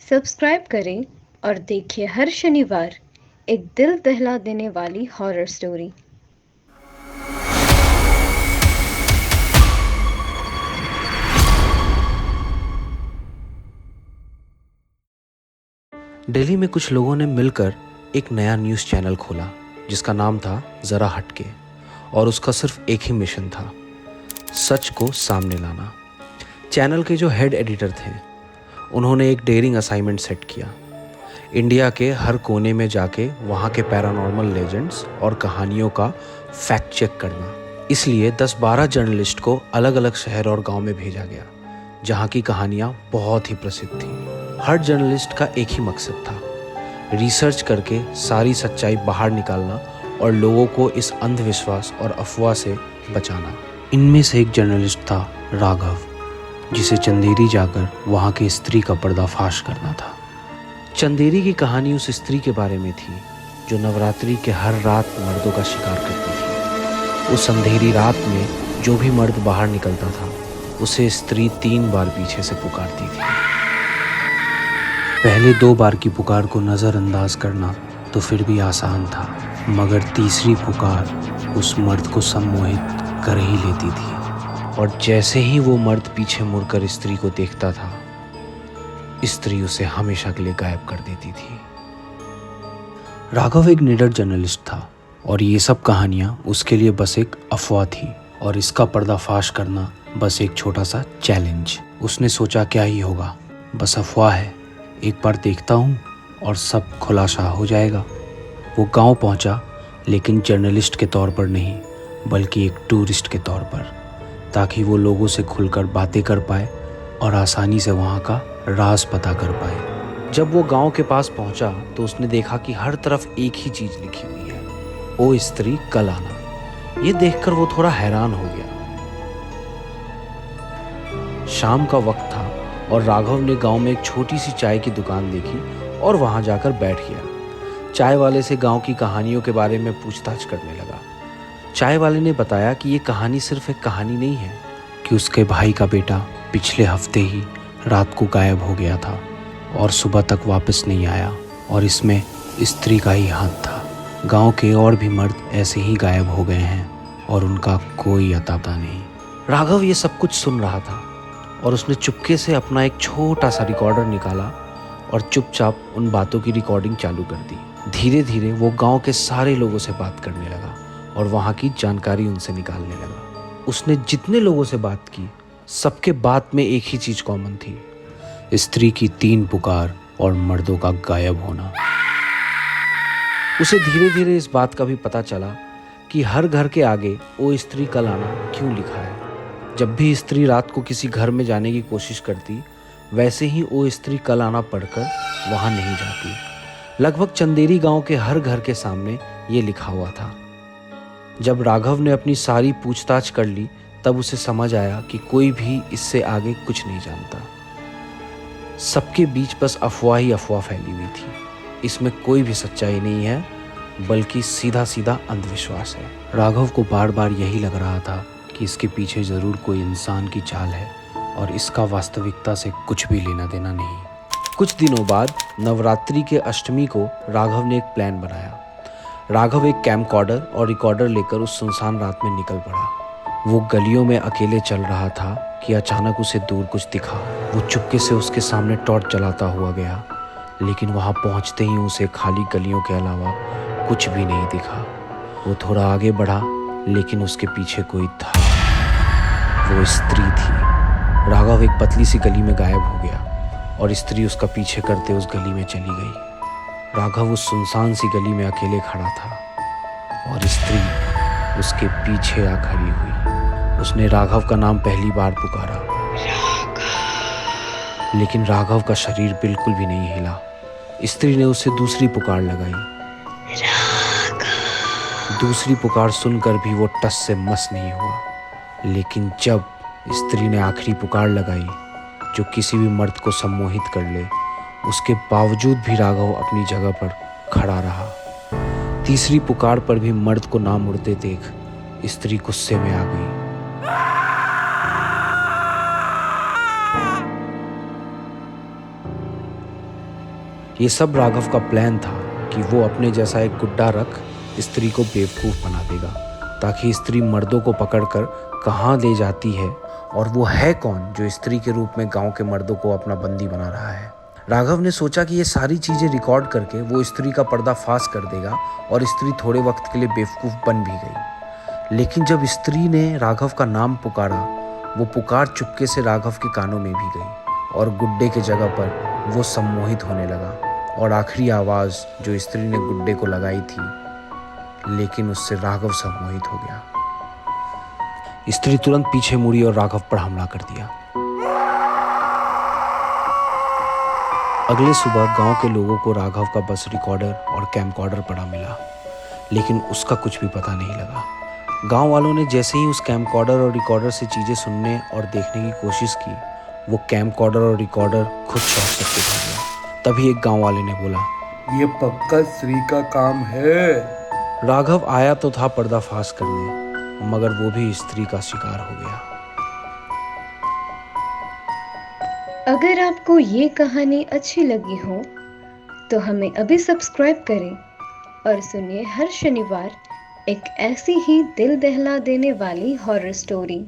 Subscribe करें और देखिए हर शनिवार एक दिल दहला देने वाली हॉरर स्टोरी। दिल्ली में कुछ लोगों ने मिलकर एक नया न्यूज़ चैनल खोला जिसका नाम था ज़रा हटके। और उसका सिर्फ एक ही मिशन था, सच को सामने लाना। चैनल के जो हेड एडिटर थे उन्होंने एक डेयरिंग असाइनमेंट सेट किया, इंडिया के हर कोने में जाके वहाँ के पैरानॉर्मल लेजेंड्स और कहानियों का फैक्ट चेक करना। इसलिए 10-12 जर्नलिस्ट को अलग अलग शहर और गांव में भेजा गया जहाँ की कहानियाँ बहुत ही प्रसिद्ध थी। हर जर्नलिस्ट का एक ही मकसद था, रिसर्च करके सारी सच्चाई बाहर निकालना और लोगों को इस अंधविश्वास और अफवाह से बचाना। इनमें से एक जर्नलिस्ट था राघव, जिसे चंदेरी जाकर वहाँ की स्त्री का पर्दाफाश करना था। चंदेरी की कहानी उस स्त्री के बारे में थी जो नवरात्रि के हर रात मर्दों का शिकार करती थी। उस अंधेरी रात में जो भी मर्द बाहर निकलता था उसे स्त्री 3 बार पीछे से पुकारती थी। पहले 2 बार की पुकार को नज़रअंदाज करना तो फिर भी आसान था, मगर तीसरी पुकार उस मर्द को सम्मोहित कर ही लेती थी। और जैसे ही वो मर्द पीछे मुड़कर स्त्री को देखता था, स्त्री उसे हमेशा के लिए गायब कर देती थी। राघव एक निडर जर्नलिस्ट था और ये सब कहानियाँ उसके लिए बस एक अफवाह थी और इसका पर्दाफाश करना बस एक छोटा सा चैलेंज। उसने सोचा क्या ही होगा, बस अफवाह है, एक बार देखता हूँ और सब खुलासा हो जाएगा। वो गांव पहुंचा, लेकिन जर्नलिस्ट के तौर पर नहीं बल्कि एक टूरिस्ट के तौर पर, ताकि वो लोगों से खुलकर बातें कर पाए और आसानी से वहाँ का राज पता कर पाए। जब वो गांव के पास पहुंचा तो उसने देखा कि हर तरफ एक ही चीज लिखी हुई है, ओ स्त्री कल आना। ये देखकर वो थोड़ा हैरान हो गया। शाम का वक्त था और राघव ने गांव में एक छोटी सी चाय की दुकान देखी और वहां जाकर बैठ गया। चाय वाले से गांव की कहानियों के बारे में पूछताछ करने लगा। चाय वाले ने बताया कि ये कहानी सिर्फ एक कहानी नहीं है, कि उसके भाई का बेटा पिछले हफ्ते ही रात को गायब हो गया था और सुबह तक वापस नहीं आया, और इसमें स्त्री का ही हाथ था। गांव के और भी मर्द ऐसे ही गायब हो गए हैं और उनका कोई अता पता नहीं। राघव ये सब कुछ सुन रहा था और उसने चुपके से अपना एक छोटा सा रिकॉर्डर निकाला और चुपचाप उन बातों की रिकॉर्डिंग चालू कर दी। धीरे धीरे वो गांव के सारे लोगों से बात करने लगा और वहाँ की जानकारी उनसे निकालने लगा। उसने जितने लोगों से बात की, सबके बात में एक ही चीज कॉमन थी, स्त्री की 3 पुकार और मर्दों का गायब होना। उसे धीरे धीरे इस बात का भी पता चला कि हर घर के आगे ओ स्त्री कल आना क्यों लिखा है। जब भी स्त्री रात को किसी घर में जाने की कोशिश करती, वैसे ही ओ स्त्री कल आना पढ़कर वहां नहीं जाती। लगभग चंदेरी गांव के हर घर के सामने ये लिखा हुआ था। जब राघव ने अपनी सारी पूछताछ कर ली, तब उसे समझ आया कि कोई भी इससे आगे कुछ नहीं जानता। सबके बीच बस अफवाह ही अफवाह फैली हुई थी। इसमें कोई भी सच्चाई नहीं है, बल्कि सीधा सीधा अंधविश्वास है। राघव को बार बार यही लग रहा था कि इसके पीछे जरूर कोई इंसान की चाल है और इसका वास्तविकता से कुछ भी लेना देना नहीं। कुछ दिनों बाद नवरात्रि के अष्टमी को राघव ने एक प्लान बनाया। राघव एक कैमकॉर्डर और रिकॉर्डर लेकर उस सुनसान रात में निकल पड़ा। वो गलियों में अकेले चल रहा था कि अचानक उसे दूर कुछ दिखा। वो चुपके से उसके सामने टॉर्च जलाता हुआ गया, लेकिन वहां पहुंचते ही उसे खाली गलियों के अलावा कुछ भी नहीं दिखा। वो थोड़ा आगे बढ़ा, लेकिन उसके पीछे कोई था। वो स्त्री थी। राघव एक पतली सी गली में गायब हो गया और स्त्री उसका पीछे करते उस गली में चली गई। राघव उस सुनसान सी गली में अकेले खड़ा था और स्त्री उसके पीछे आ खड़ी हुई। उसने राघव का नाम पहली बार पुकारा, लेकिन राघव का शरीर बिल्कुल भी नहीं हिला। स्त्री ने उसे दूसरी पुकार लगाई। दूसरी पुकार सुनकर भी वो टस से मस नहीं हुआ। लेकिन जब स्त्री ने आखिरी पुकार लगाई, जो किसी भी मर्द को सम्मोहित कर ले, उसके बावजूद भी राघव अपनी जगह पर खड़ा रहा। तीसरी पुकार पर भी मर्द को ना मुड़ते देख स्त्री गुस्से में आ गई। ये सब राघव का प्लान था कि वो अपने जैसा एक गुड्डा रख स्त्री को बेवकूफ़ बना देगा, ताकि स्त्री मर्दों को पकड़कर कहाँ ले जाती है और वो है कौन जो स्त्री के रूप में गांव के मर्दों को अपना बंदी बना रहा है। राघव ने सोचा कि ये सारी चीज़ें रिकॉर्ड करके वो स्त्री का पर्दाफाश कर देगा और स्त्री थोड़े वक्त के लिए बेवकूफ़ बन भी गई। लेकिन जब स्त्री ने राघव का नाम पुकारा, वो पुकार चुपके से राघव के कानों में भी गई और गुड्डे के जगह पर वो सम्मोहित होने लगा। और आखिरी आवाज़ जो स्त्री ने गुड्डे को लगाई थी, लेकिन उससे राघव सम्मोहित हो गया। स्त्री तुरंत पीछे मुड़ी और राघव पर हमला कर दिया। अगले सुबह गांव के लोगों को राघव का बस रिकॉर्डर और कैमकॉर्डर पड़ा मिला, लेकिन उसका कुछ भी पता नहीं लगा। गांव वालों ने जैसे ही उस कैमकॉर्डर और रिकॉर्डर से चीज़ें सुनने और देखने की कोशिश की, वो कैमकॉर्डर और रिकॉर्डर खुद शॉर्ट सर्किट हो गया। तभी एक गांव वाले ने बोला, ये पक्का स्त्री का काम है। राघव आया तो था पर्दाफाश करने, मगर वो भी स्त्री का शिकार हो गया। अगर आपको ये कहानी अच्छी लगी हो तो हमें अभी सब्सक्राइब करें और सुनिए हर शनिवार एक ऐसी ही दिल दहला देने वाली हॉरर स्टोरी।